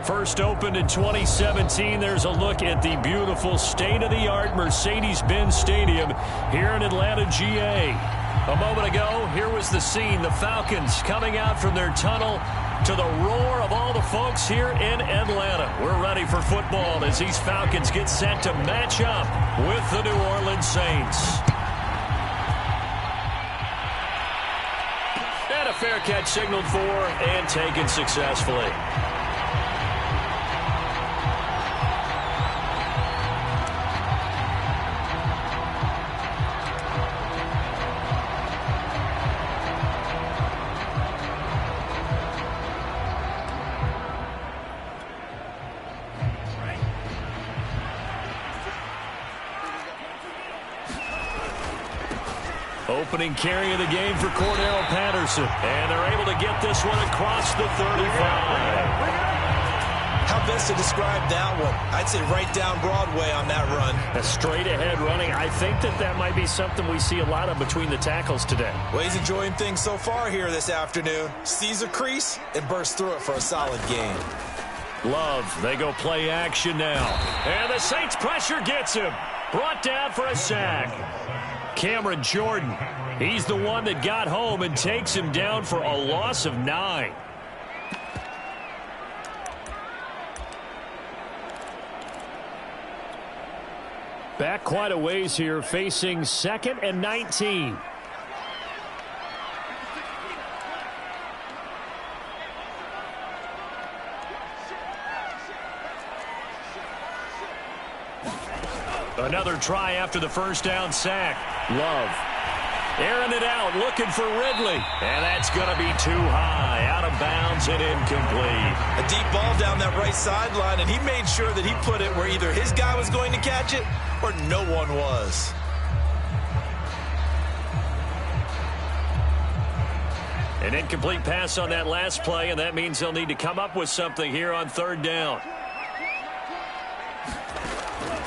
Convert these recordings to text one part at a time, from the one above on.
First opened in 2017, there's a look at the beautiful state-of-the-art Mercedes-Benz Stadium here in Atlanta, GA. A moment ago, here was the scene. The Falcons coming out from their tunnel to the roar of all the folks here in Atlanta. We're ready for football as these Falcons get set to match up with the New Orleans Saints. And a fair catch signaled for and taken successfully. Opening carry of the game for Cordero Patterson. And they're able to get this one across the 35. How best to describe that one? I'd say right down Broadway on that run. A straight ahead running. I think that might be something we see a lot of between the tackles today. Well, he's enjoying things so far here this afternoon. Sees a crease and bursts through it for a solid gain. Love, they go play action now. And the Saints pressure gets him. Brought down for a sack. Cameron Jordan, he's the one that got home and takes him down for a loss of 9. Back quite a ways here, facing 2nd and 19. Another try after the first down sack. Love. Airing it out, looking for Ridley. And that's going to be too high. Out of bounds and incomplete. A deep ball down that right sideline, and he made sure that he put it where either his guy was going to catch it or no one was. An incomplete pass on that last play, and that means they'll need to come up with something here on 3rd down.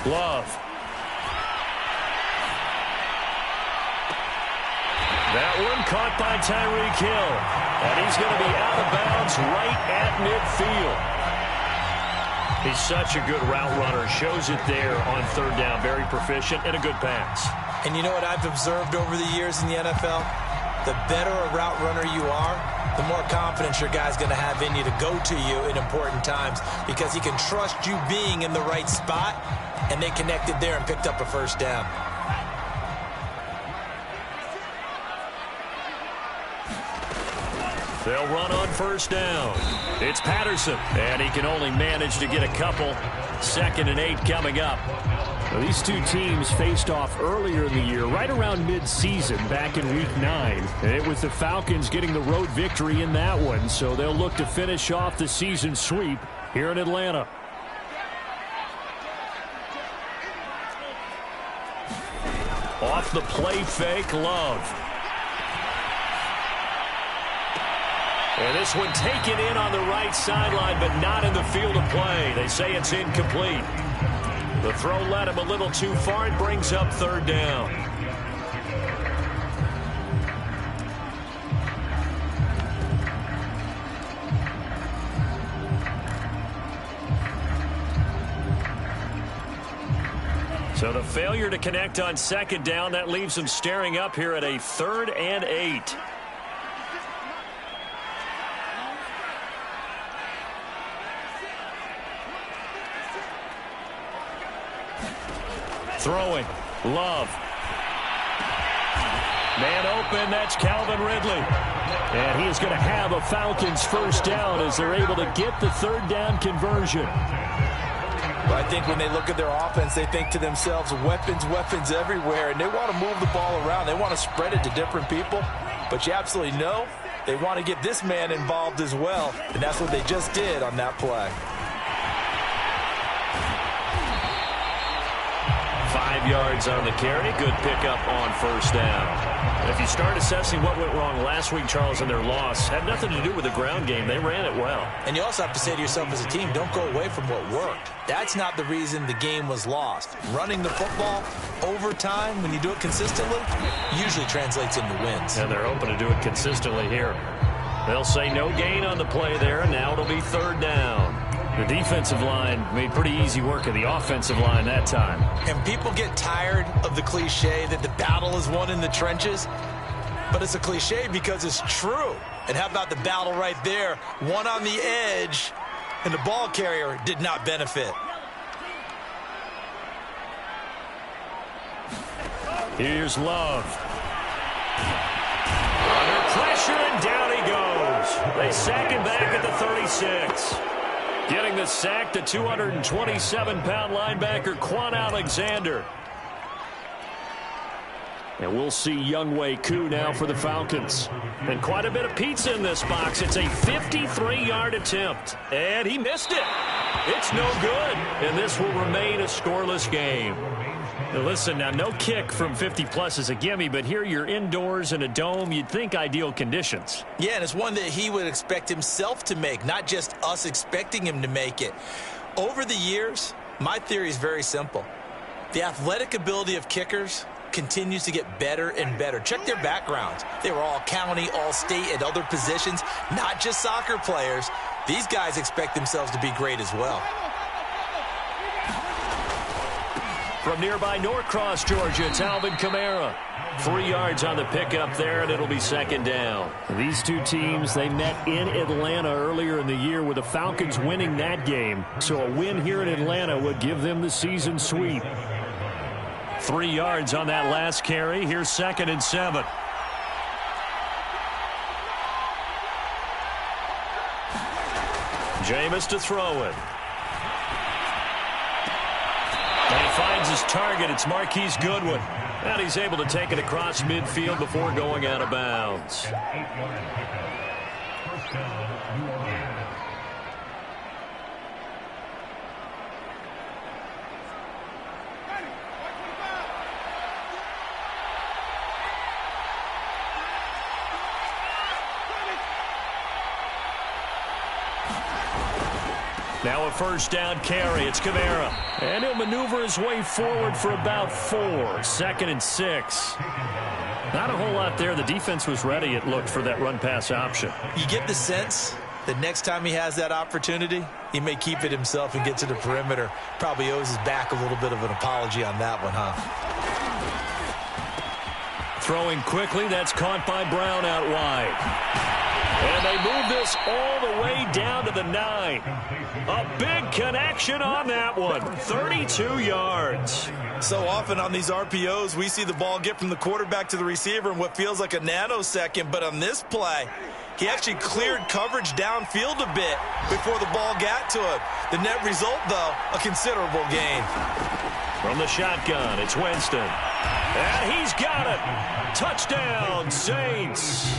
Love. That one caught by Tyreek Hill. And he's going to be out of bounds right at midfield. He's such a good route runner. Shows it there on 3rd down. Very proficient and a good pass. And you know what I've observed over the years in the NFL? The better a route runner you are, the more confidence your guy's going to have in you to go to you in important times because he can trust you being in the right spot, and they connected there and picked up a first down. They'll run on 1st down. It's Patterson, and he can only manage to get a couple. 2nd and 8 coming up. Well, these two teams faced off earlier in the year, right around mid-season, back in Week 9. And it was the Falcons getting the road victory in that one, so they'll look to finish off the season sweep here in Atlanta. Off the play fake, Love. And this one taken in on the right sideline, but not in the field of play. They say it's incomplete. The throw led him a little too far. It brings up 3rd down. So the failure to connect on 2nd down, that leaves him staring up here at a 3rd and 8. Throwing. Love. Man open. That's Calvin Ridley. And he is going to have a Falcons first down as they're able to get the 3rd down conversion. Well, I think when they look at their offense, they think to themselves, weapons, weapons everywhere, and they want to move the ball around. They want to spread it to different people, but you absolutely know they want to get this man involved as well, and that's what they just did on that play. 5 yards on the carry. Good pickup on 1st down. If you start assessing what went wrong last week, Charles, in their loss, had nothing to do with the ground game. They ran it well. And you also have to say to yourself as a team, don't go away from what worked. That's not the reason the game was lost. Running the football over time, when you do it consistently, usually translates into wins. And they're open to do it consistently here. They'll say no gain on the play there. Now it'll be 3rd down. The defensive line made pretty easy work of the offensive line that time. And people get tired of the cliche that the battle is won in the trenches. But it's a cliche because it's true. And how about the battle right there? One on the edge, and the ball carrier did not benefit. Here's Love. Under pressure, and down he goes. They sack him back at the 36. Getting the sack, the 227-pound linebacker, Quan Alexander. And we'll see Younghoe Koo now for the Falcons. And quite a bit of pizza in this box. It's a 53-yard attempt. And he missed it. It's no good. And this will remain a scoreless game. Now listen, now no kick from 50-plus is a gimme, but here you're indoors in a dome. You'd think ideal conditions. Yeah, and it's one that he would expect himself to make, not just us expecting him to make it. Over the years, my theory is very simple. The athletic ability of kickers continues to get better and better. Check their backgrounds. They were all county, all state, at other positions, not just soccer players. These guys expect themselves to be great as well. From nearby Norcross, Georgia, it's Alvin Kamara. 3 yards on the pickup there, and it'll be second down. These two teams, they met in Atlanta earlier in the year with the Falcons winning that game. So a win here in Atlanta would give them the season sweep. 3 yards on that last carry. Here's 2nd and 7. Jameis to throw it. And he finds his target. It's Marquise Goodwin. And he's able to take it across midfield before going out of bounds. Now a first down carry. It's Kamara. And he'll maneuver his way forward for about 4. 2nd and 6. Not a whole lot there. The defense was ready, it looked, for that run-pass option. You get the sense that next time he has that opportunity, he may keep it himself and get to the perimeter. Probably owes his back a little bit of an apology on that one, huh? Throwing quickly. That's caught by Brown out wide. And they move this all the way down to the 9. A big connection on that one. 32 yards. So often on these RPOs, we see the ball get from the quarterback to the receiver in what feels like a nanosecond. But on this play, he actually cleared coverage downfield a bit before the ball got to him. The net result, though, a considerable gain. From the shotgun, it's Winston. And he's got it. Touchdown, Saints.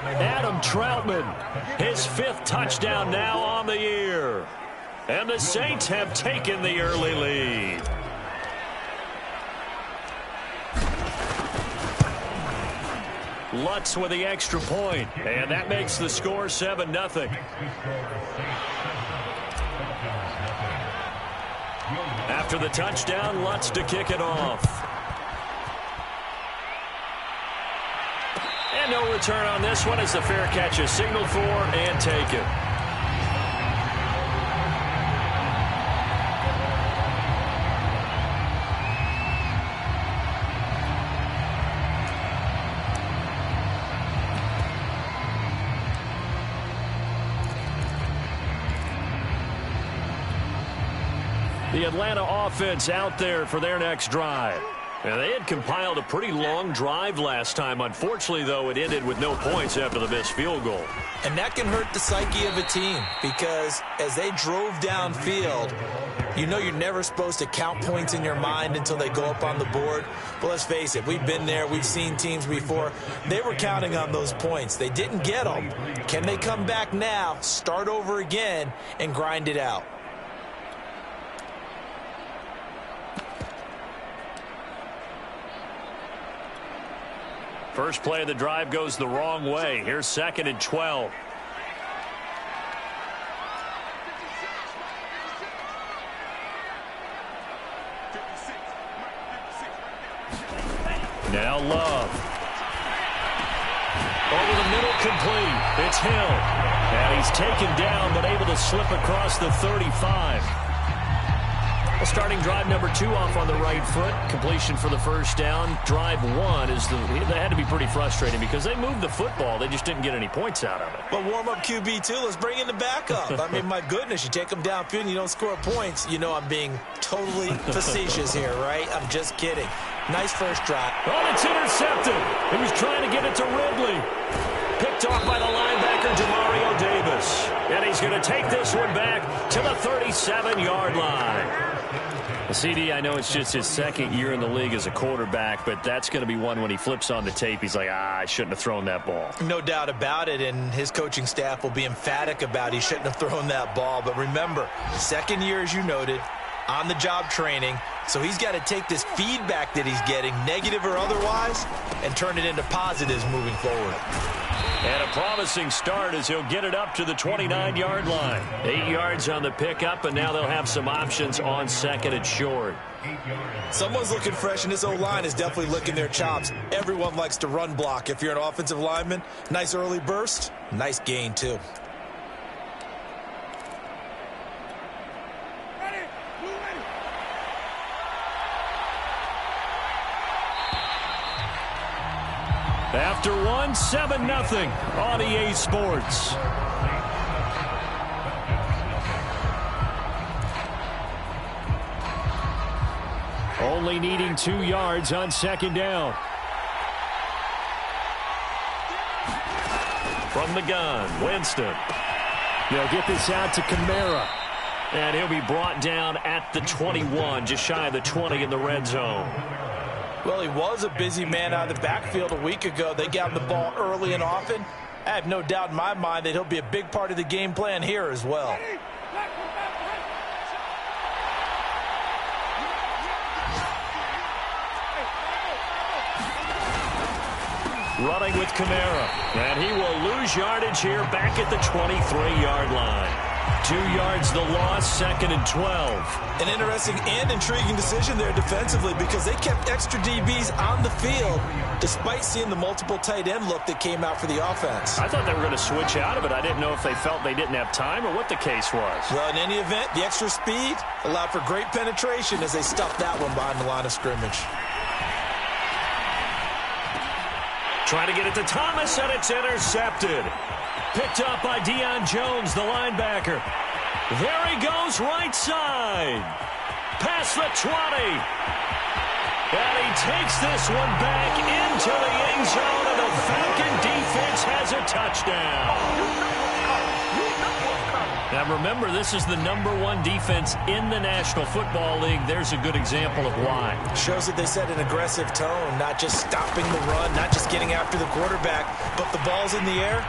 Adam Troutman, his 5th touchdown now on the year. And the Saints have taken the early lead. Lutz with the extra point, and that makes the score 7-0. After the touchdown, Lutz to kick it off. And no return on this one as the fair catch is signaled for and taken. The Atlanta offense out there for their next drive. And they had compiled a pretty long drive last time. Unfortunately, though, it ended with no points after the missed field goal. And that can hurt the psyche of a team because as they drove downfield, you know you're never supposed to count points in your mind until they go up on the board. But let's face it, we've been there. We've seen teams before. They were counting on those points. They didn't get them. Can they come back now, start over again, and grind it out? First play of the drive goes the wrong way. Here's 2nd and 12. Now Love. Over the middle, complete. It's Hill. And he's taken down, but able to slip across the 35. Well, starting drive number 2 off on the right foot. Completion for the first down. Drive 1 that had to be pretty frustrating because they moved the football. They just didn't get any points out of it. Well, warm up QB too. Let's bring in the backup. I mean, my goodness, you take them downfield and you don't score points. You know I'm being totally facetious here, right? I'm just kidding. Nice first drive. Oh, it's intercepted. He was trying to get it to Ridley. Picked off by the linebacker, Demario Davis. And he's going to take this one back to the 37-yard line. CD, I know it's just his second year in the league as a quarterback, but that's going to be one when he flips on the tape. He's like, I shouldn't have thrown that ball. No doubt about it, and his coaching staff will be emphatic about he shouldn't have thrown that ball. But remember, second year, as you noted, on-the-job training, so he's got to take this feedback that he's getting, negative or otherwise, and turn it into positives moving forward. And a promising start as he'll get it up to the 29-yard line. 8 yards on the pickup, and now they'll have some options on second and short. Someone's looking fresh, and this O-line is definitely licking their chops. Everyone likes to run block. If you're an offensive lineman, nice early burst, nice gain too. After one, 7-0 on EA Sports. Only needing 2 yards on second down. From the gun, Winston. They'll get this out to Kamara. And he'll be brought down at the 21, just shy of the 20 in the red zone. Well, he was a busy man out of the backfield a week ago. They got him the ball early and often. I have no doubt in my mind that he'll be a big part of the game plan here as well. Running with Kamara. And he will lose yardage here back at the 23-yard line. 2 yards the loss, second and 12. An interesting and intriguing decision there defensively because they kept extra DBs on the field despite seeing the multiple tight end look that came out for the offense. I thought they were going to switch out of it. I didn't know if they felt they didn't have time or what the case was. Well, in any event, the extra speed allowed for great penetration as they stuffed that one behind the line of scrimmage. Trying to get it to Thomas, and it's intercepted. Picked up by Deion Jones, the linebacker. There he goes, right side. Past the 20. And he takes this one back into the end zone, and the Falcon defense has a touchdown. Now remember, this is the #1 defense in the National Football League. There's a good example of why. Shows that they set an aggressive tone, not just stopping the run, not just getting after the quarterback, but the ball's in the air.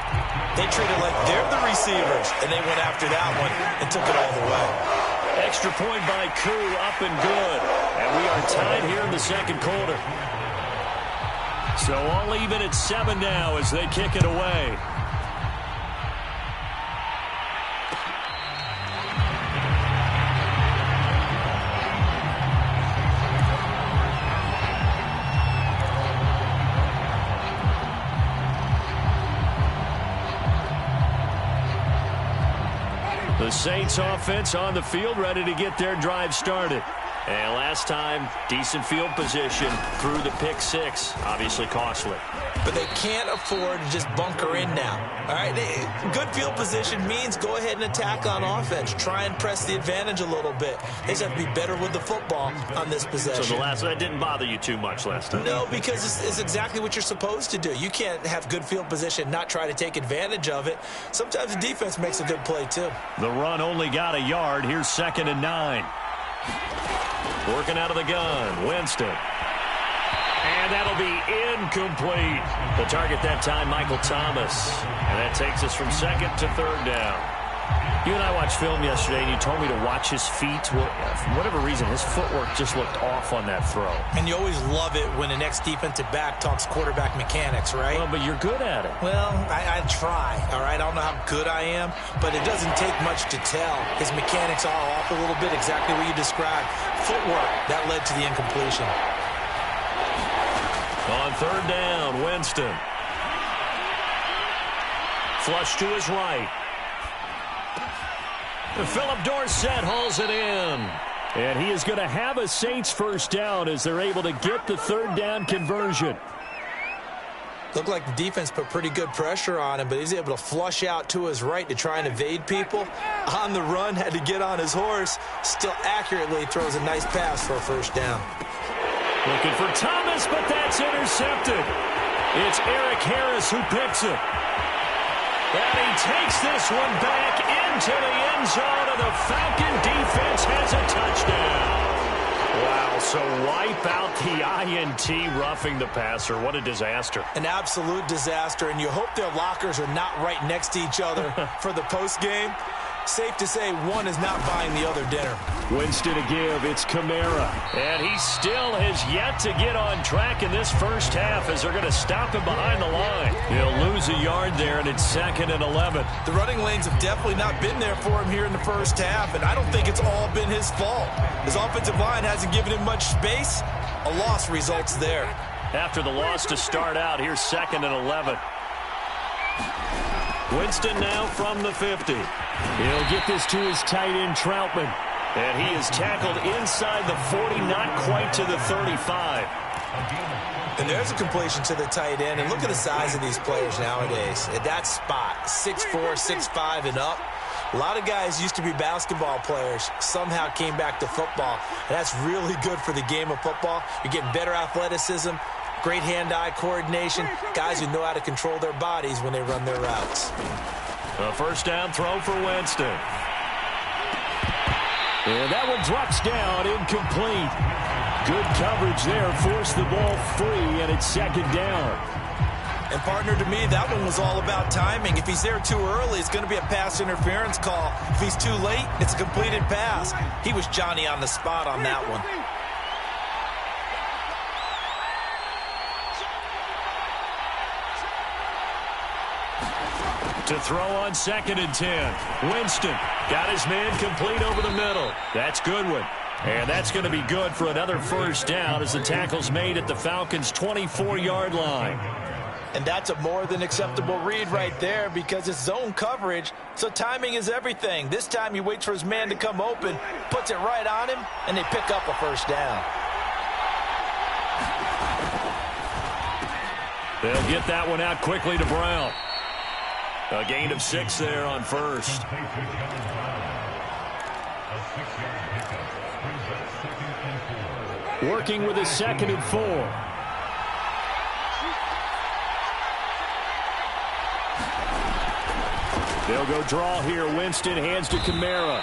They treat it like they're the receivers, and they went after that one and took it all the way. Extra point by Koo, up and good. And we are tied here in the second quarter. So all even at 7 now as they kick it away. The Saints offense on the field, ready to get their drive started. And last time, decent field position through the pick 6. Obviously costly. But they can't afford to just bunker in now. All right, good field position means go ahead and attack on offense. Try and press the advantage a little bit. They just have to be better with the football on this possession. So that didn't bother you too much last time? No, because it's exactly what you're supposed to do. You can't have good field position, not try to take advantage of it. Sometimes the defense makes a good play, too. The run only got a yard. Here's 2nd and 9. Working out of the gun, Winston. And that'll be incomplete. The target that time, Michael Thomas. And that takes us from 2nd to 3rd down. You and I watched film yesterday, and you told me to watch his feet. Well, for whatever reason, his footwork just looked off on that throw. And you always love it when the next defensive back talks quarterback mechanics, right? Well, but you're good at it. Well, I try, all right? I don't know how good I am, but it doesn't take much to tell. His mechanics are off a little bit, exactly what you described. Footwork, that led to the incompletion. On 3rd down, Winston. Flush to his right. Philip Dorsett hauls it in. And he is going to have a Saints first down as they're able to get the third down conversion. Looked like the defense put pretty good pressure on him, but he's able to flush out to his right to try and evade people. On the run, had to get on his horse. Still accurately throws a nice pass for a first down. Looking for Thomas, but that's intercepted. It's Eric Harris who picks it. And he takes this one back into the end zone, and the Falcon defense has a touchdown. Wow, so wipe out the INT roughing the passer. What a disaster. An absolute disaster, and you hope their lockers are not right next to each other for the postgame. Safe to say one is not buying the other dinner. Winston to give. It's Kamara. And he still has yet to get on track in this first half as they're going to stop him behind the line. He'll lose a yard there, and it's 2nd and 11. The running lanes have definitely not been there for him here in the first half, and I don't think it's all been his fault. His offensive line hasn't given him much space. A loss results there. After the loss to start out, here's 2nd and 11. Winston now from the 50. He'll get this to his tight end, Troutman. And he is tackled inside the 40, not quite to the 35. And there's a completion to the tight end. And look at the size of these players nowadays. At that spot, 6'4", 6'5", and up. A lot of guys used to be basketball players, somehow came back to football. And that's really good for the game of football. You're getting better athleticism, great hand-eye coordination, guys who know how to control their bodies when they run their routes. A first down throw for Winston. And that one drops down, incomplete. Good coverage there, forced the ball free, and it's 2nd down. And partner, to me, that one was all about timing. If he's there too early, it's going to be a pass interference call. If he's too late, it's a completed pass. He was Johnny on the spot on that one. To throw on 2nd and 10. Winston got his man complete over the middle. That's Goodwin. And that's going to be good for another first down as the tackle's made at the Falcons' 24-yard line. And that's a more than acceptable read right there because it's zone coverage, so timing is everything. This time he waits for his man to come open, puts it right on him, and they pick up a first down. They'll get that one out quickly to Brown. A gain of 6 there on first. Working with a 2nd and 4. They'll go draw here. Winston hands to Kamara.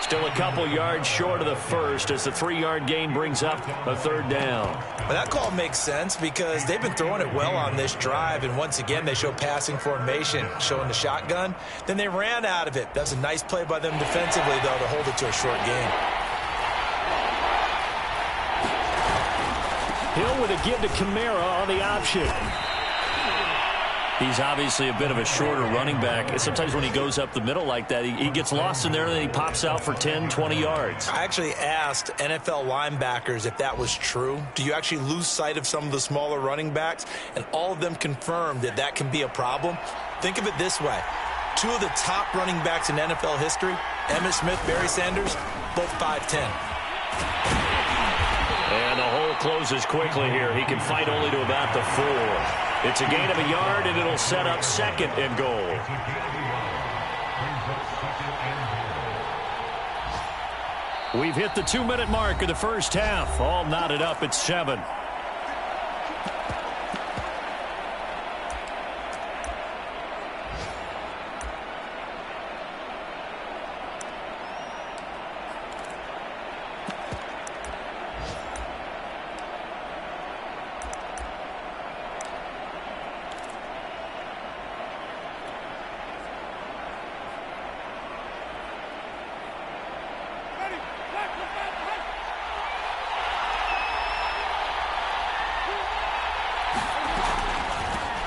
Still a couple yards short of the first as the 3-yard gain brings up a third down. Well, that call makes sense because they've been throwing it well on this drive, and once again they show passing formation, showing the shotgun. Then they ran out of it. That's a nice play by them defensively, though, to hold it to a short gain. Hill with a give to Kamara on the option. He's obviously a bit of a shorter running back. Sometimes when he goes up the middle like that, he gets lost in there and then he pops out for 10, 20 yards. I actually asked NFL linebackers if that was true. Do you actually lose sight of some of the smaller running backs? And all of them confirmed that that can be a problem. Think of it this way. 2 of the top running backs in NFL history, Emmitt Smith, Barry Sanders, both 5'10". And the hole closes quickly here. He can fight only to about the 4. It's a gain of a yard, and it'll set up 2nd and goal. We've hit the 2-minute mark of the first half. All knotted up at 7.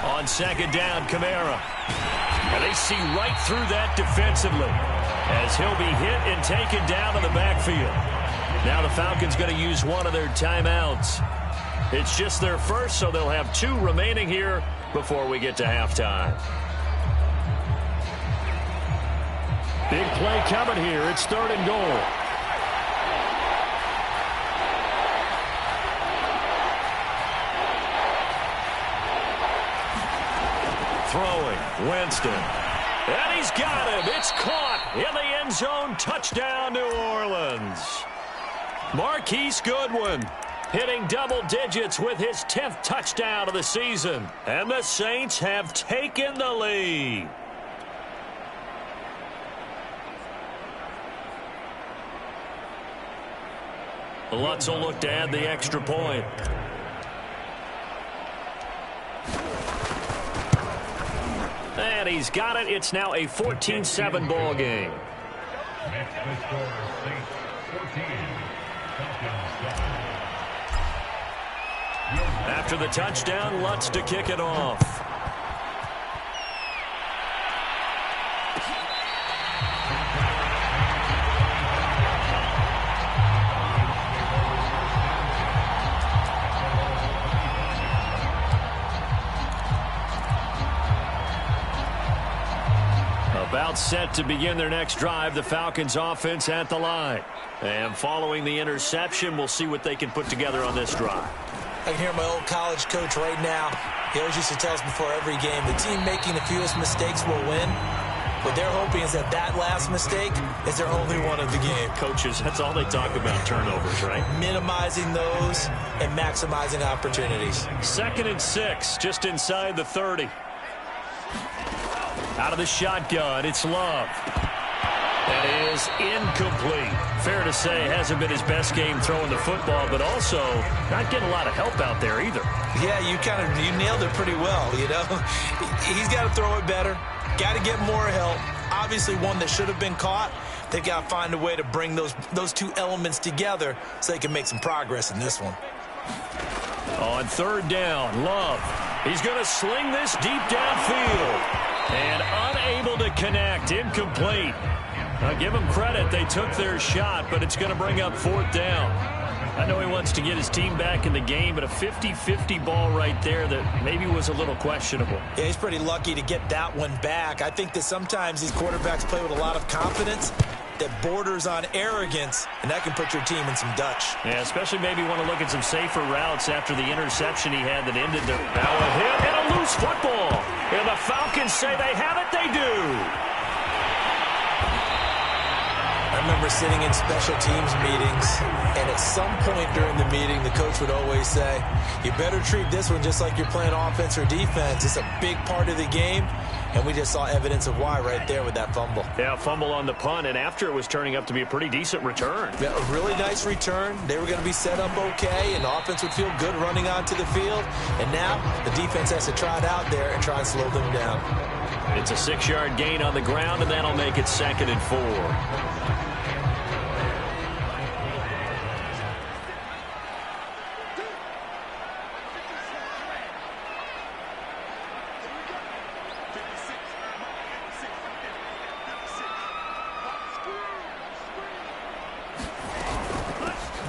On 2nd down, Kamara. And they see right through that defensively as he'll be hit and taken down in the backfield. Now the Falcons going to use one of their timeouts. It's just their first, so they'll have 2 remaining here before we get to halftime. Big play coming here. It's 3rd and goal. Throwing, Winston. And he's got him. It's caught in the end zone. Touchdown, New Orleans. Marquise Goodwin hitting double digits with his 10th touchdown of the season. And the Saints have taken the lead. Lutz will look to add the extra point. And he's got it. It's now a 14-7 ball game. After the touchdown, Lutz to kick it off. About set to begin their next drive, the Falcons offense at the line. And following the interception, we'll see what they can put together on this drive. I can hear my old college coach right now. He always used to tell us before every game, the team making the fewest mistakes will win. What they're hoping is that that last mistake is their only one of the game. Coaches, that's all they talk about, turnovers, right? Minimizing those and maximizing opportunities. 2nd and 6, just inside the 30. Out of the shotgun, it's Love. That is incomplete. Fair to say, hasn't been his best game throwing the football, but also not getting a lot of help out there either. Yeah, you nailed it pretty well, you know. He's got to throw it better. Got to get more help. Obviously one that should have been caught. They've got to find a way to bring those two elements together so they can make some progress in this one. On 3rd down, Love. He's going to sling this deep downfield. And unable to connect. Incomplete. I'll give them credit. They took their shot, but it's going to bring up 4th down. I know he wants to get his team back in the game, but a 50-50 ball right there that maybe was a little questionable. Yeah, he's pretty lucky to get that one back. I think that sometimes these quarterbacks play with a lot of confidence that borders on arrogance, and that can put your team in some Dutch. Yeah, especially maybe want to look at some safer routes after the interception he had that ended the... Now a hit and a loose football. And the Falcons say they have it. They do. I remember sitting in special teams meetings, and at some point during the meeting, the coach would always say, you better treat this one just like you're playing offense or defense. It's a big part of the game, and we just saw evidence of why right there with that fumble. Yeah, fumble on the punt, and after it was turning up to be a pretty decent return. Yeah, a really nice return. They were going to be set up okay, and the offense would feel good running onto the field. And now the defense has to try it out there and try and slow them down. It's a 6-yard gain on the ground, and that'll make it 2nd and 4.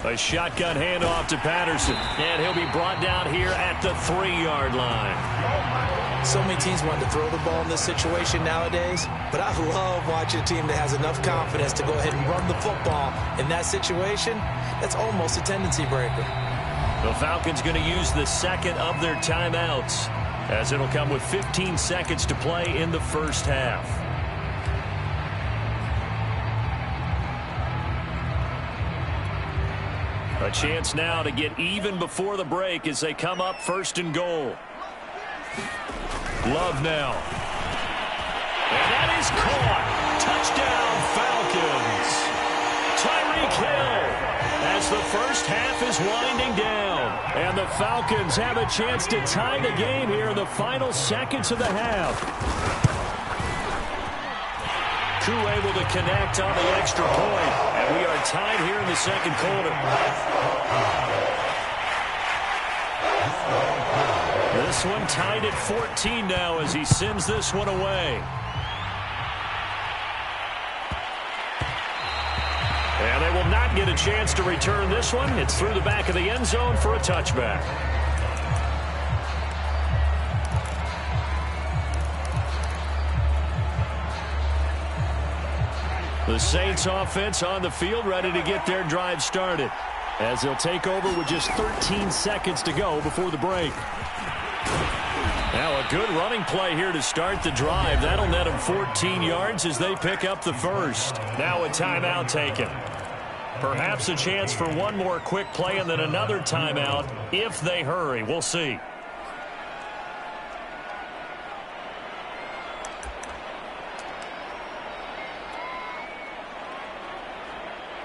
A shotgun handoff to Patterson, and he'll be brought down here at the 3-yard line. So many teams want to throw the ball in this situation nowadays, but I love watching a team that has enough confidence to go ahead and run the football. In that situation, that's almost a tendency breaker. The Falcons going to use the 2nd of their timeouts, as it'll come with 15 seconds to play in the first half. A chance now to get even before the break as they come up 1st and goal. Love now. And that is caught. Touchdown, Falcons. Tyreek Hill as the first half is winding down. And the Falcons have a chance to tie the game here in the final seconds of the half. Koo able to connect on the extra point. And we are tied here in the 2nd quarter. This one tied at 14 now as he sends this one away. And they will not get a chance to return this one. It's through the back of the end zone for a touchback. The Saints offense on the field, ready to get their drive started, as they'll take over with just 13 seconds to go before the break. Now a good running play here to start the drive. That'll net them 14 yards as they pick up the first. Now a timeout taken. Perhaps a chance for one more quick play and then another timeout if they hurry. We'll see.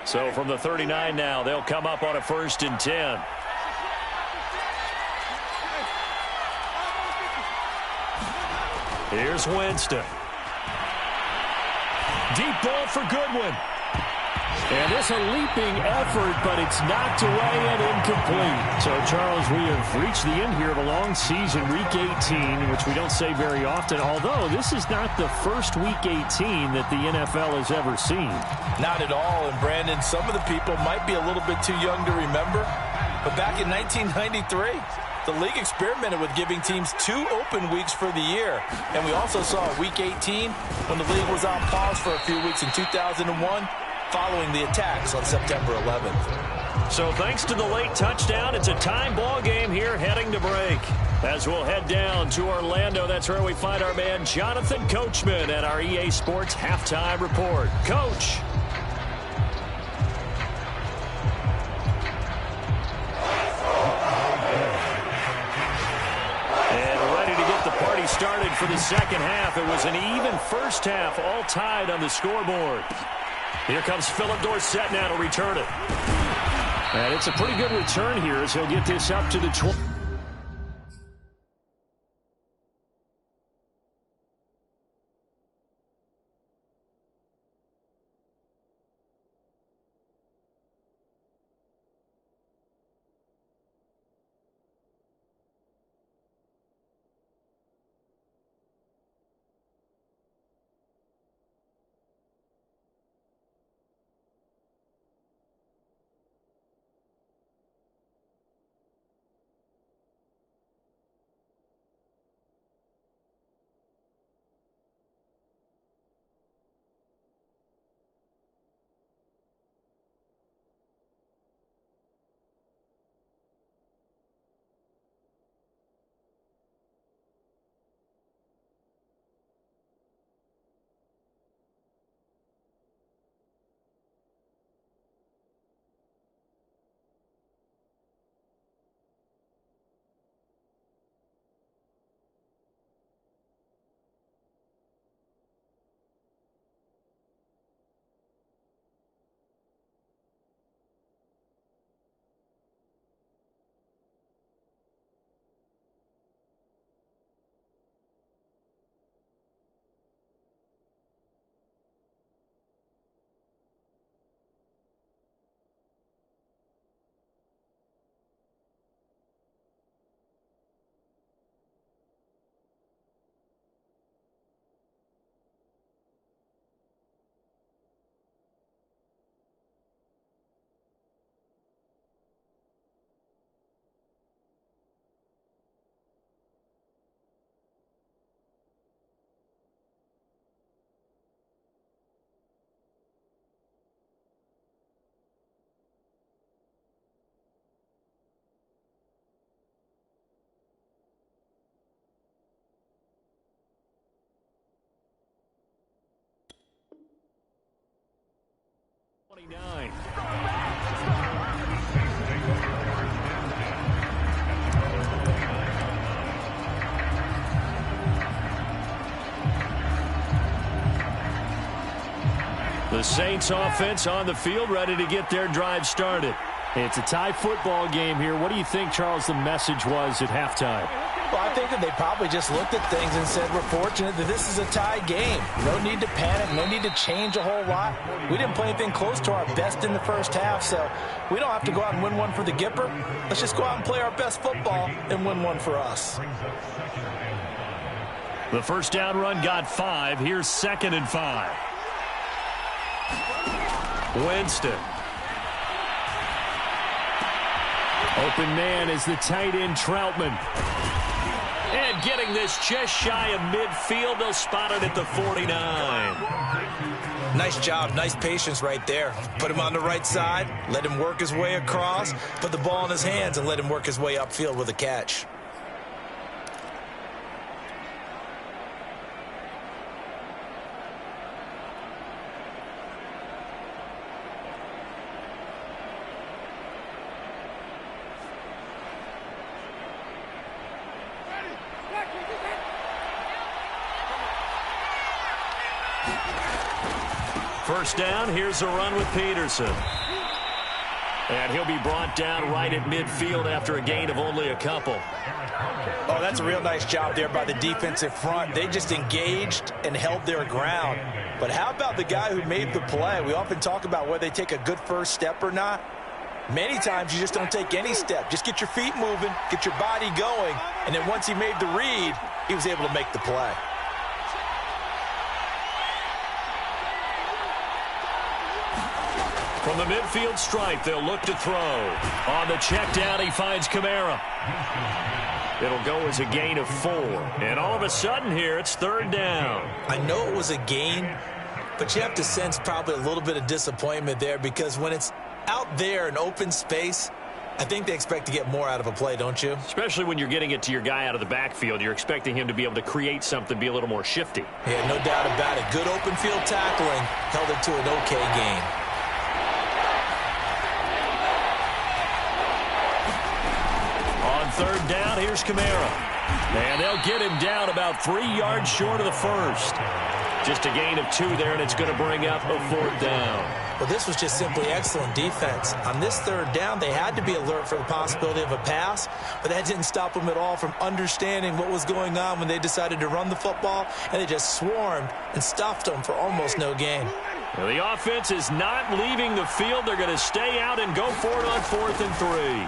So from the 39 now, they'll come up on a 1st and 10. Here's Winston. Deep ball for Goodwin. And it's a leaping effort, but it's knocked away and incomplete. So, Charles, we have reached the end here of a long season, Week 18, which we don't say very often, although this is not the first Week 18 that the NFL has ever seen. Not at all, and Brandon, some of the people might be a little bit too young to remember, but back in 1993, the league experimented with giving teams 2 open weeks for the year. And we also saw Week 18 when the league was on pause for a few weeks in 2001 following the attacks on September 11th. So thanks to the late touchdown, it's a tie ball game here heading to break. As we'll head down to Orlando, that's where we find our man Jonathan Coachman at our EA Sports Halftime Report. Coach. Started for the second half. It was an even first half, all tied on the scoreboard. Here comes Philip Dorsett now to return it. And it's a pretty good return here as he'll get this up to the 20. The Saints offense on the field, ready to get their drive started. It's a tie football game here. What do you think, Charles, the message was at halftime? Well, I think that they probably just looked at things and said, we're fortunate that this is a tie game. No need to panic, no need to change a whole lot. We didn't play anything close to our best in the first half, so we don't have to go out and win one for the Gipper. Let's just go out and play our best football and win one for us. The first down run got 5. Here's 2nd and 5. Winston. Open man is the tight end Troutman. And getting this just shy of midfield. They'll spot it at the 49. Nice job, nice patience right there. Put him on the right side, let him work his way across, put the ball in his hands, and let him work his way upfield with a catch. First down, here's a run with Peterson. And he'll be brought down right at midfield after a gain of only a couple. Oh, that's a real nice job there by the defensive front. They just engaged and held their ground. But how about the guy who made the play? We often talk about whether they take a good first step or not. Many times you just don't take any step. Just get your feet moving, get your body going, and then once he made the read, he was able to make the play. From the midfield stripe, they'll look to throw. On the check down, he finds Kamara. It'll go as a gain of 4. And all of a sudden here, it's third down. I know it was a gain, but you have to sense probably a little bit of disappointment there because when it's out there in open space, I think they expect to get more out of a play, don't you? Especially when you're getting it to your guy out of the backfield. You're expecting him to be able to create something, be a little more shifty. Yeah, no doubt about it. Good open field tackling held it to an okay gain. Third down, here's Kamara. And they'll get him down about 3 yards short of the first. Just a gain of 2 there, and it's going to bring up a 4th down. Well, this was just simply excellent defense. On this third down, they had to be alert for the possibility of a pass, but that didn't stop them at all from understanding what was going on when they decided to run the football, and they just swarmed and stuffed them for almost no gain. Well, the offense is not leaving the field. They're going to stay out and go for it on 4th and 3.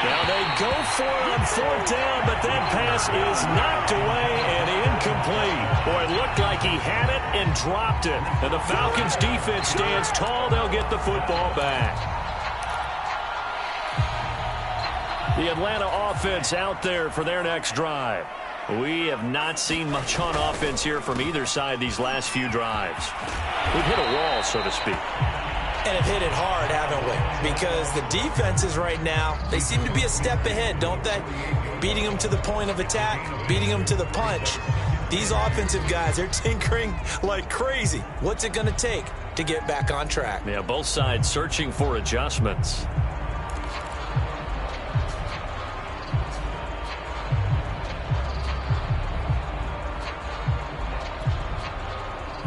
Now they go for it on 4th down, but that pass is knocked away and incomplete. Boy, it looked like he had it and dropped it. And the Falcons' defense stands tall. They'll get the football back. The Atlanta offense out there for their next drive. We have not seen much on offense here from either side these last few drives. We've hit a wall, so to speak. And have hit it hard, haven't we? Because the defenses right now, they seem to be a step ahead, don't they? Beating them to the point of attack, beating them to the punch. These offensive guys, they're tinkering like crazy. What's it going to take to get back on track? Yeah, both sides searching for adjustments.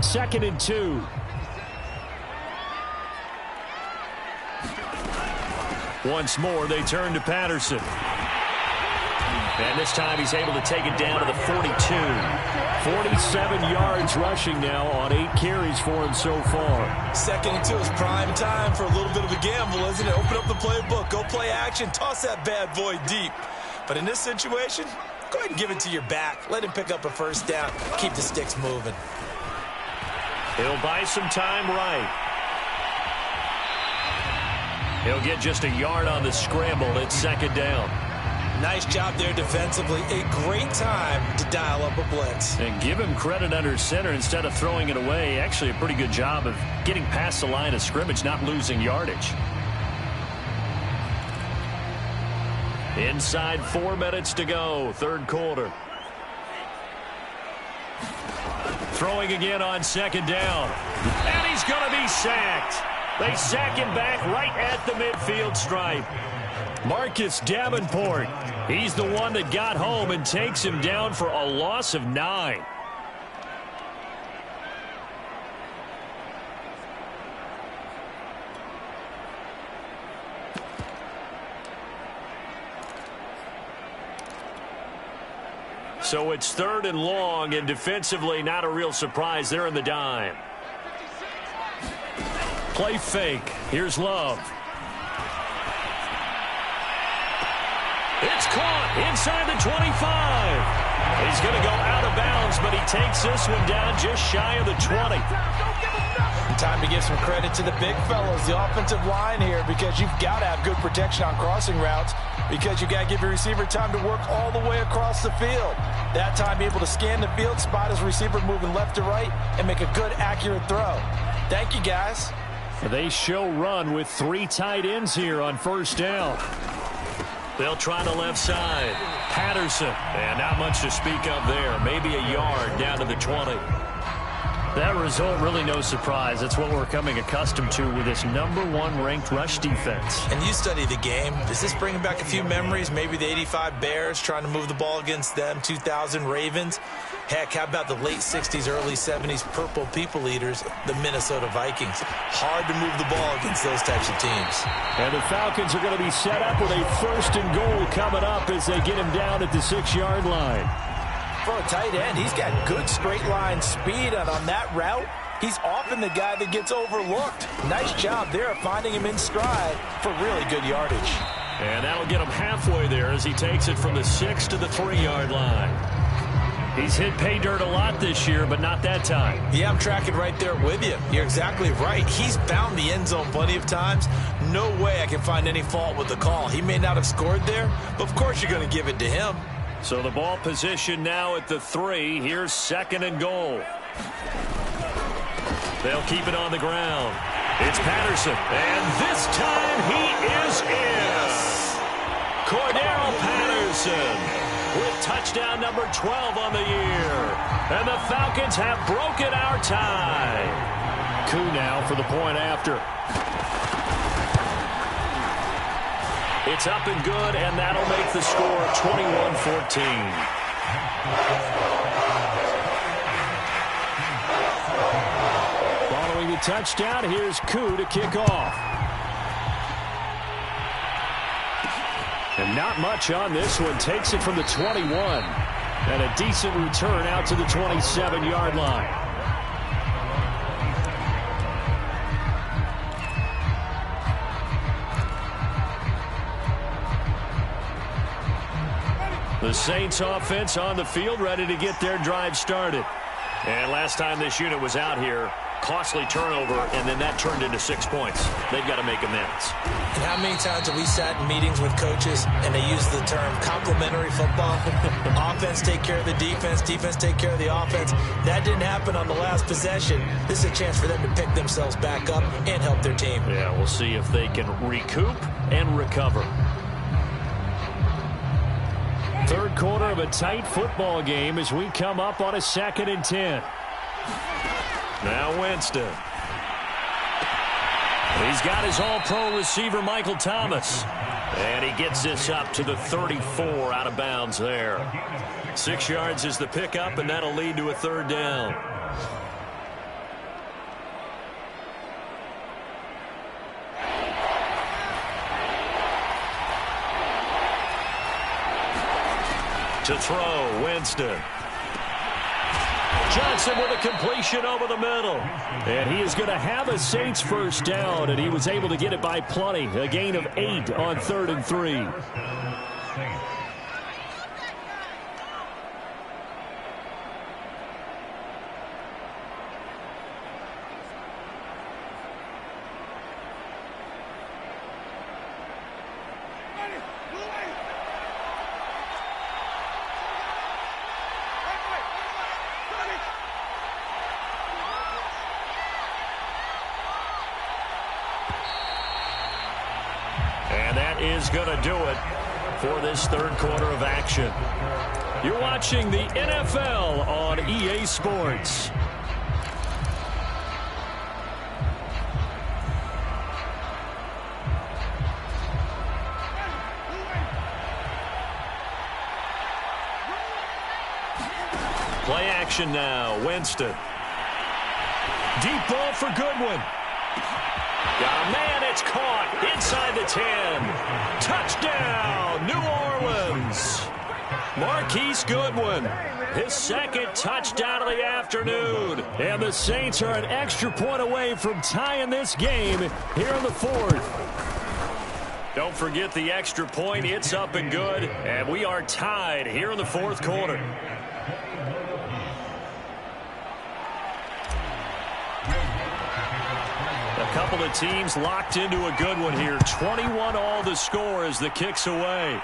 Second and 2. Once more, they turn to Patterson. And this time he's able to take it down to the 42. 47 yards rushing now on 8 carries for him so far. Second and 2 is prime time for a little bit of a gamble, isn't it? Open up the playbook, go play action, toss that bad boy deep. But in this situation, go ahead and give it to your back. Let him pick up a first down. Keep the sticks moving. He'll buy some time right. He'll get just a yard on the scramble. It's second down. Nice job there defensively. A great time to dial up a blitz. And give him credit under center instead of throwing it away. Actually a pretty good job of getting past the line of scrimmage, not losing yardage. Inside 4 minutes to go, third quarter. Throwing again on second down. And he's going to be sacked. They sack him back right at the midfield stripe. Marcus Davenport, he's the one that got home and takes him down for a loss of 9. So it's third and long, and defensively not a real surprise. They're in the dime. Play fake. Here's Love. It's caught inside the 25. He's going to go out of bounds, but he takes this one down just shy of the 20. Time to give some credit to the big fellows, the offensive line here, because you've got to have good protection on crossing routes, because you've got to give your receiver time to work all the way across the field. That time, be able to scan the field, spot his receiver moving left to right, and make a good, accurate throw. Thank you, guys. They show run with 3 tight ends here on first down. They'll try the left side. Patterson. And not much to speak of there. Maybe a yard down to the 20. That result, really no surprise. That's what we're coming accustomed to with this #1 ranked rush defense. And you study the game. Does this bring back a few memories? Maybe the 85 Bears trying to move the ball against them, 2000 Ravens. Heck, how about the late 60s, early 70s Purple People Eaters, the Minnesota Vikings? Hard to move the ball against those types of teams. And the Falcons are going to be set up with a 1st and goal coming up as they get him down at the 6-yard line. For a tight end, he's got good straight line speed, and on that route, he's often the guy that gets overlooked. Nice job there of finding him in stride for really good yardage. And that'll get him halfway there as he takes it from the 6 to the 3-yard line. He's hit pay dirt a lot this year, but not that time. Yeah, I'm tracking right there with you. You're exactly right. He's found the end zone plenty of times. No way I can find any fault with the call. He may not have scored there, but of course you're going to give it to him. So the ball position now at the 3. Here's 2nd and goal. They'll keep it on the ground. It's Patterson. And this time he is in. Cordero Patterson with touchdown number 12 on the year. And the Falcons have broken our tie. Coup now for the point after. It's up and good, and that'll make the score 21-14. Following the touchdown, here's Coup to kick off. And not much on this one. Takes it from the 21. And a decent return out to the 27-yard line. The Saints offense on the field, ready to get their drive started. And last time this unit was out here, costly turnover, and then that turned into 6 points. They've got to make amends. And how many times have we sat in meetings with coaches and they use the term complementary football? Offense take care of the defense, defense take care of the offense. That didn't happen on the last possession. This is a chance for them to pick themselves back up and help their team. Yeah, we'll see if they can recoup and recover. Third quarter of a tight football game as we come up on a 2nd and 10. Now Winston. He's got his all-pro receiver, Michael Thomas. And he gets this up to the 34 out of bounds there. 6 yards is the pickup, and that'll lead to a 3rd down. To throw, Winston. Johnson with a completion over the middle. And he is going to have a Saints 1st down, and he was able to get it by plenty. A gain of 8 on 3rd and 3. And that is going to do it for this 3rd quarter of action. You're watching the NFL on EA Sports. Play action now. Winston. Deep ball for Goodwin. Got a man, it's caught inside the 10. Touchdown, New Orleans. Marquise Goodwin, his 2nd touchdown of the afternoon. And the Saints are an extra point away from tying this game here in the 4th. Don't forget the extra point. It's up and good. And we are tied here in the 4th quarter. A couple of teams locked into a good one here. 21 all the score as the kick's away.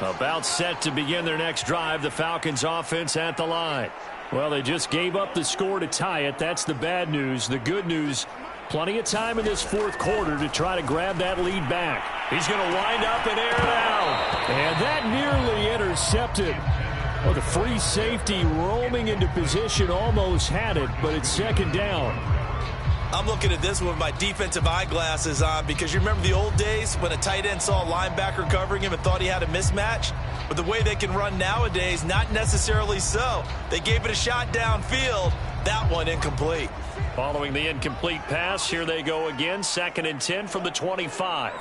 About set to begin their next drive, the Falcons offense at the line. Well, they just gave up the score to tie it. That's the bad news. The good news, plenty of time in this fourth quarter to try to grab that lead back. He's going to wind up and air it out. And that nearly intercepted. Well, the free safety roaming into position almost had it, but it's second down. I'm looking at this with my defensive eyeglasses on because you remember the old days when a tight end saw a linebacker covering him and thought he had a mismatch? But the way they can run nowadays, not necessarily so. They gave it a shot downfield. That one incomplete. Following the incomplete pass, here they go again. 2nd and 10 from the 25.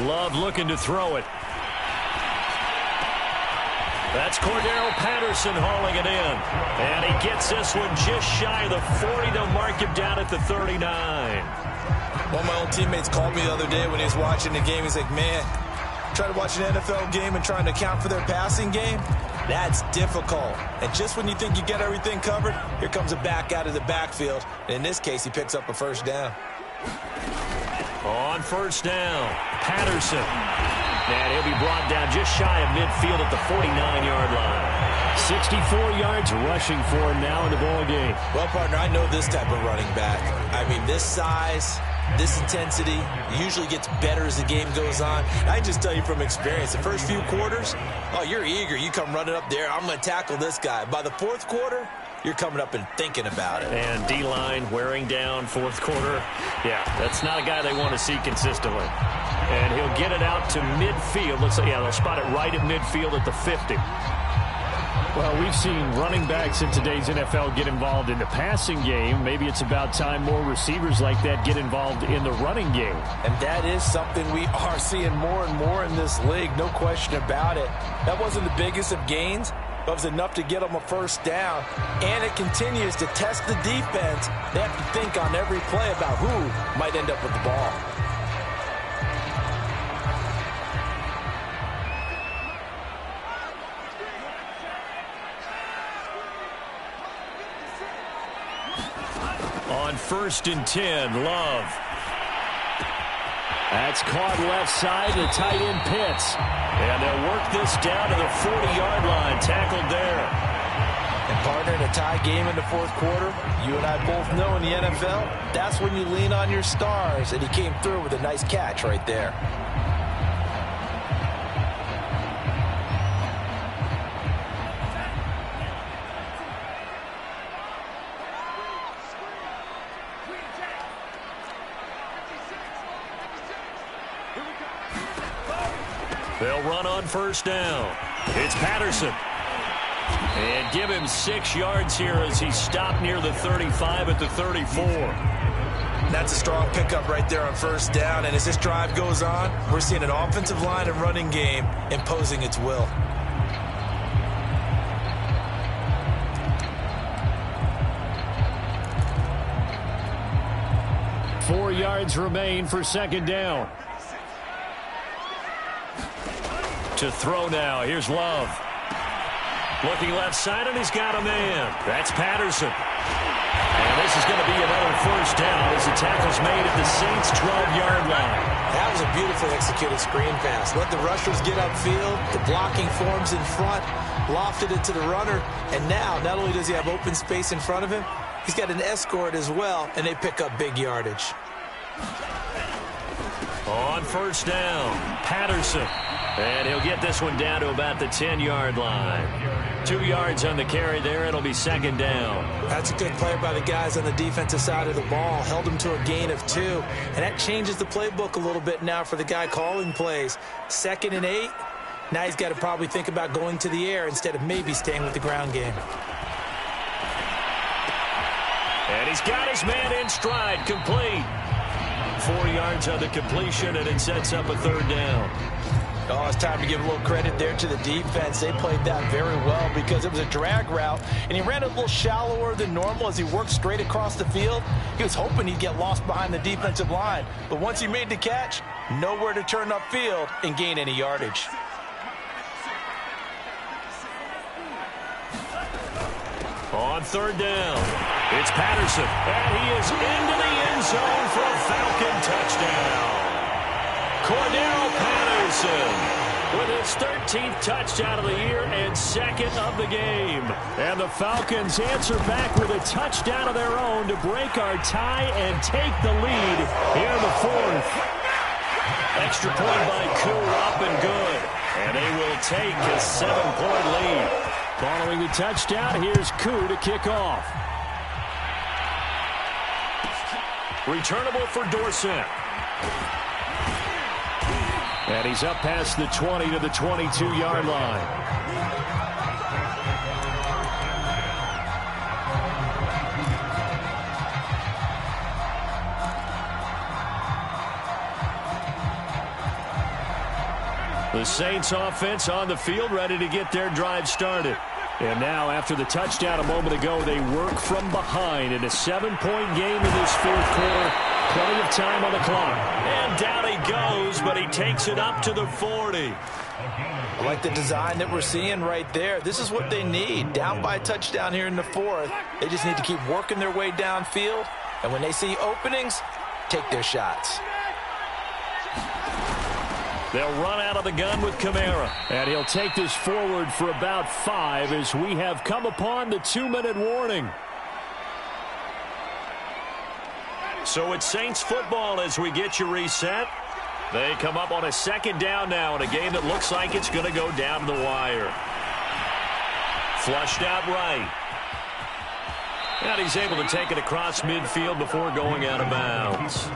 Love looking to throw it. That's Cordero Patterson hauling it in. And he gets this one just shy of the 40. They'll mark him down at the 39. One of my old teammates called me the other day when he was watching the game. He's like, man, trying to watch an NFL game and trying to account for their passing game? That's difficult. And just when you think you get everything covered, here comes a back out of the backfield. And in this case, he picks up a first down. On first down, Patterson. And he'll be brought down just shy of midfield at the 49-yard line. 64 yards rushing for him now in the ball game. Well, partner, I know this type of running back. I mean, this size, this intensity usually gets better as the game goes on. I just tell you from experience, the first few quarters, oh, you're eager. You come running up there, I'm going to tackle this guy. By the fourth quarter, you're coming up and thinking about it. And D-line wearing down fourth quarter. Yeah, that's not a guy they want to see consistently. And he'll get it out to midfield. Looks like, yeah, they'll spot it right at midfield at the 50. Well, we've seen running backs in today's NFL get involved in the passing game. Maybe it's about time more receivers like that get involved in the running game. And that is something we are seeing more and more in this league, no question about it. That wasn't the biggest of gains, but it was enough to get them a first down. And it continues to test the defense. They have to think on every play about who might end up with the ball. On 1st and 10, Love. That's caught left side to tight end Pitts. And they'll work this down to the 40-yard line. Tackled there. And partner, in a tie game in the fourth quarter, you and I both know in the NFL, that's when you lean on your stars. And he came through with a nice catch right there. They'll run on first down. It's Patterson. And give him 6 yards here as he stopped near the 35 at the 34. That's a strong pickup right there on first down. And as this drive goes on, we're seeing an offensive line and running game imposing its will. Four yards remain for second down. To throw now. Here's Love. Looking left side, and he's got a man. That's Patterson. And this is going to be another first down as the tackle's made at the Saints' 12-yard line. That was a beautifully executed screen pass. Let the rushers get upfield. The blocking forms in front. Lofted it to the runner. And now, not only does he have open space in front of him, he's got an escort as well, and they pick up big yardage. On first down, Patterson. And he'll get this one down to about the 10-yard line. 2 yards on the carry there. It'll be second down. That's a good play by the guys on the defensive side of the ball. Held him to a gain of 2. And that changes the playbook a little bit now for the guy calling plays. 2nd and 8. Now he's got to probably think about going to the air instead of maybe staying with the ground game. And he's got his man in stride, complete. 4 yards on the completion, and it sets up a third down. Oh, it's time to give a little credit there to the defense. They played that very well because it was a drag route, and he ran a little shallower than normal as he worked straight across the field. He was hoping he'd get lost behind the defensive line, but once he made the catch, nowhere to turn upfield and gain any yardage. On third down, it's Patterson, and he is into the end zone for a Falcon touchdown. Cordero Patterson with his 13th touchdown of the year and second of the game. And the Falcons answer back with a touchdown of their own to break our tie and take the lead here in the fourth. Extra point by Koo, up and good. And they will take a 7-point lead. Following the touchdown, here's Koo to kick off. Returnable for Dorsett. And he's up past the 20 to the 22-yard line. The Saints offense on the field, ready to get their drive started. And now, after the touchdown a moment ago, they work from behind in a 7-point game in this fourth quarter. Plenty of time on the clock. And down he goes, but he takes it up to the 40. I like the design that we're seeing right there. This is what they need. Down by a touchdown here in the fourth. They just need to keep working their way downfield. And when they see openings, take their shots. They'll run out of the gun with Kamara. And he'll take this forward for about 5 as we have come upon the 2-minute warning. So it's Saints football as we get you reset. They come up on a second down now in a game that looks like it's going to go down to the wire. Flushed out right. And he's able to take it across midfield before going out of bounds.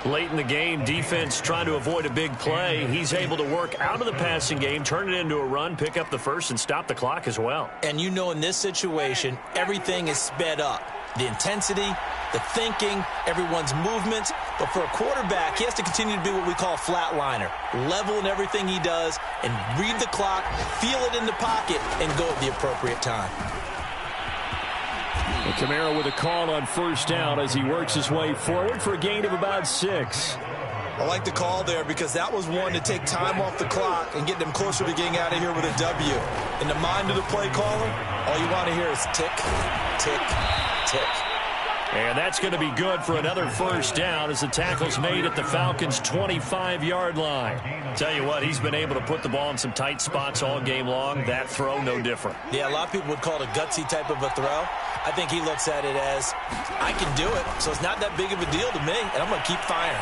Late in the game, defense trying to avoid a big play. He's able to work out of the passing game, turn it into a run, pick up the first, and stop the clock as well. And you know in this situation, everything is sped up. The intensity, the thinking, everyone's movements. But for a quarterback, he has to continue to be what we call a flatliner. Level in everything he does and read the clock, feel it in the pocket, and go at the appropriate time. And Kamara with a call on first down as he works his way forward for a gain of about 6. I like the call there because that was one to take time off the clock and get them closer to getting out of here with a W. In the mind of the play caller, all you want to hear is tick, tick, tick. And that's going to be good for another first down as the tackle's made at the Falcons' 25-yard line. Tell you what, he's been able to put the ball in some tight spots all game long. That throw, no different. Yeah, a lot of people would call it a gutsy type of a throw. I think he looks at it as, I can do it, so it's not that big of a deal to me, and I'm going to keep firing.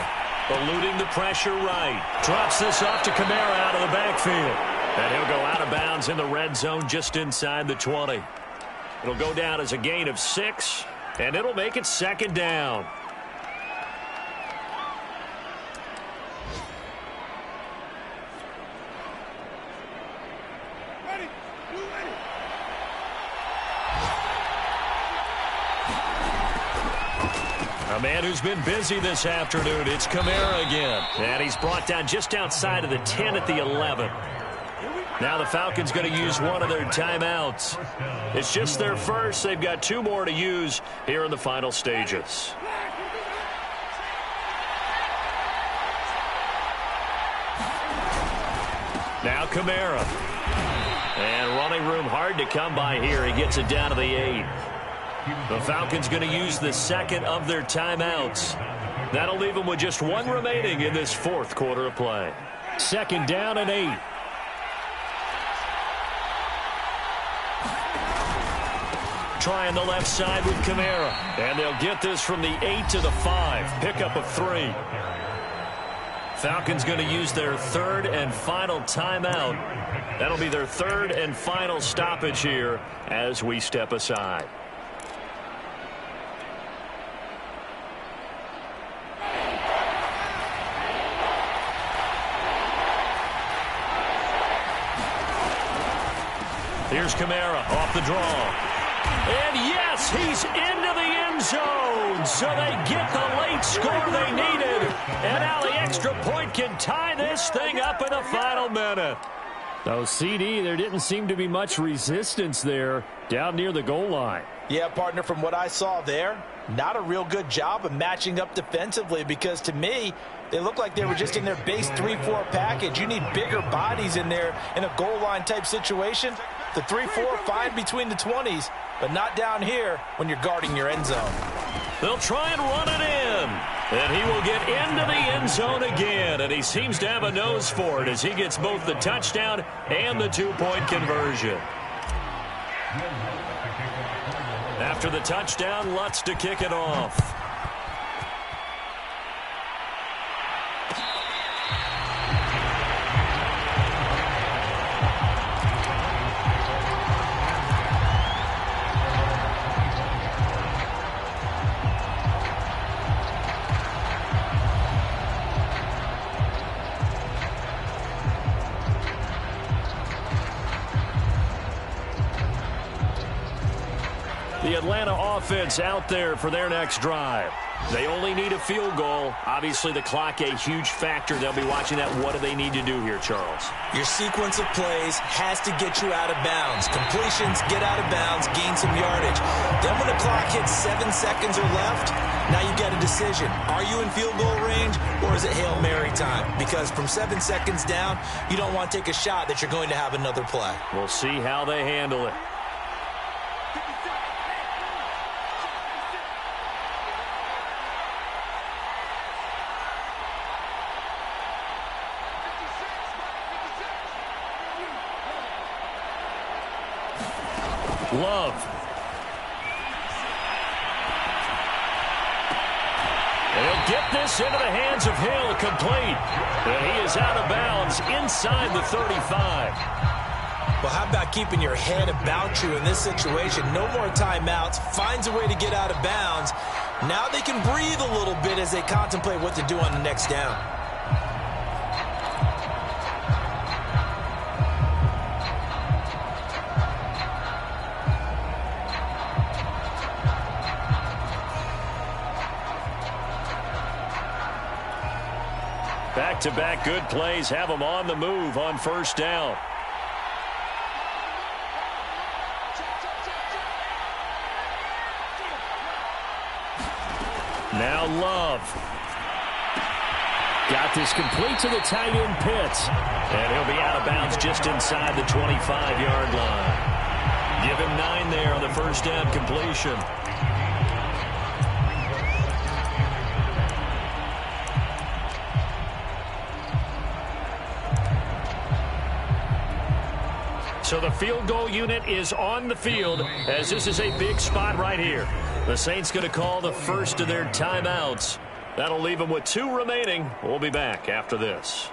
Eluding the pressure right. Drops this off to Kamara out of the backfield. And he'll go out of bounds in the red zone just inside the 20. It'll go down as a gain of 6, and it'll make it second down. A man who's been busy this afternoon, it's Kamara again. And he's brought down just outside of the 10 at the 11. Now the Falcons going to use one of their timeouts. It's just their first. They've got 2 more to use here in the final stages. Now Kamara. And running room hard to come by here. He gets it down to the 8. The Falcons going to use the second of their timeouts. That'll leave them with just 1 remaining in this fourth quarter of play. Second down and 8. Trying the left side with Kamara. And they'll get this from the 8 to the 5. Pickup of 3. Falcons going to use their third and final timeout. That'll be their third and final stoppage here as we step aside. Here's Kamara off the draw. And yes, he's into the end end zone. So they get the late score they needed. And now the extra point can tie this thing up in the final minute. So, CD, there didn't seem to be much resistance there down near the goal line. Yeah, partner, from what I saw there, not a real good job of matching up defensively, because to me, they look like they were just in their base 3-4 package. You need bigger bodies in there in a goal line type situation. The 3-4 fine between the 20s, but not down here when you're guarding your end zone. They'll try and run it in. And he will get into the end zone again. And he seems to have a nose for it as he gets both the touchdown and the two-point conversion. After the touchdown, Lutz to kick it off. The Atlanta offense out there for their next drive. They only need a field goal. Obviously, the clock a huge factor. They'll be watching that. What do they need to do here, Charles? Your sequence of plays has to get you out of bounds. Completions, get out of bounds, gain some yardage. Then when the clock hits 7 seconds or left, now you've got a decision. Are you in field goal range, or is it Hail Mary time? Because from 7 seconds down, you don't want to take a shot that you're going to have another play. We'll see how they handle it. Love. And he'll get this into the hands of Hill, complete. And he is out of bounds inside the 35. Well, how about keeping your head about you in this situation? No more timeouts. Finds a way to get out of bounds. Now they can breathe a little bit as they contemplate what to do on the next down. Back-to-back good plays have them on the move on first down. Now Love. Got this complete to the tight end Pitts. And he'll be out of bounds just inside the 25-yard line. Give him 9 there on the first down completion. So the field goal unit is on the field as this is a big spot right here. The Saints going to call the first of their timeouts. That'll leave them with 2 remaining. We'll be back after this.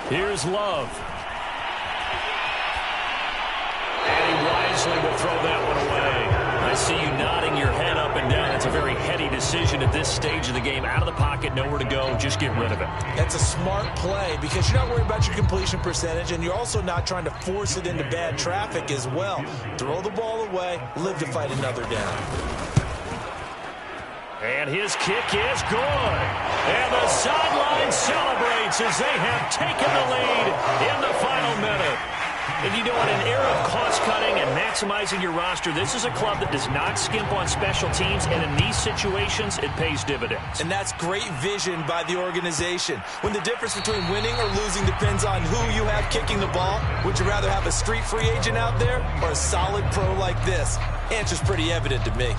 Here's Love. And he wisely will throw that one away. I see you nodding your head up and down. That's a very heady decision at this stage of the game. Out of the pocket, nowhere to go. Just get rid of it. That's a smart play because you're not worried about your completion percentage, and you're also not trying to force it into bad traffic as well. Throw the ball away, live to fight another down. And his kick is good. And the sideline celebrates as they have taken the lead in the final minute. And you know, in an era of cost-cutting and maximizing your roster, this is a club that does not skimp on special teams, and in these situations, it pays dividends. And that's great vision by the organization. When the difference between winning or losing depends on who you have kicking the ball, would you rather have a street free agent out there or a solid pro like this? Answer's pretty evident to me.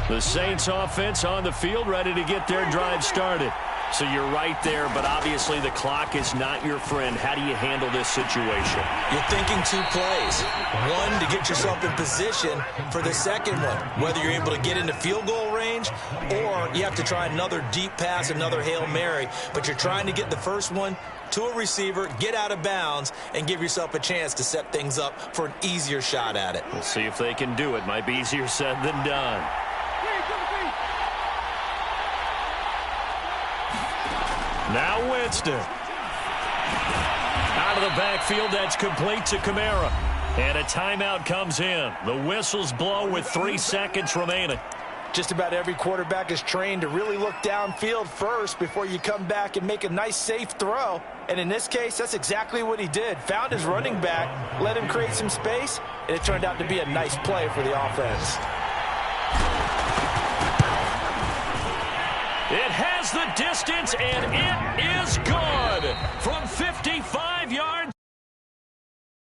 The Saints offense on the field, ready to get their drive started. So you're right there, but obviously the clock is not your friend. How do you handle this situation? You're thinking 2 plays. One, to get yourself in position for the second one, whether you're able to get into field goal range or you have to try another deep pass, another Hail Mary. But you're trying to get the first one to a receiver, get out of bounds, and give yourself a chance to set things up for an easier shot at it. We'll see if they can do it. Might be easier said than done. Now Winston. Out of the backfield, that's complete to Kamara. And a timeout comes in. The whistles blow with 3 seconds remaining. Just about every quarterback is trained to really look downfield first before you come back and make a nice, safe throw. And in this case, that's exactly what he did. Found his running back, let him create some space, and it turned out to be a nice play for the offense. It has the distance, and it is good from 55 yards.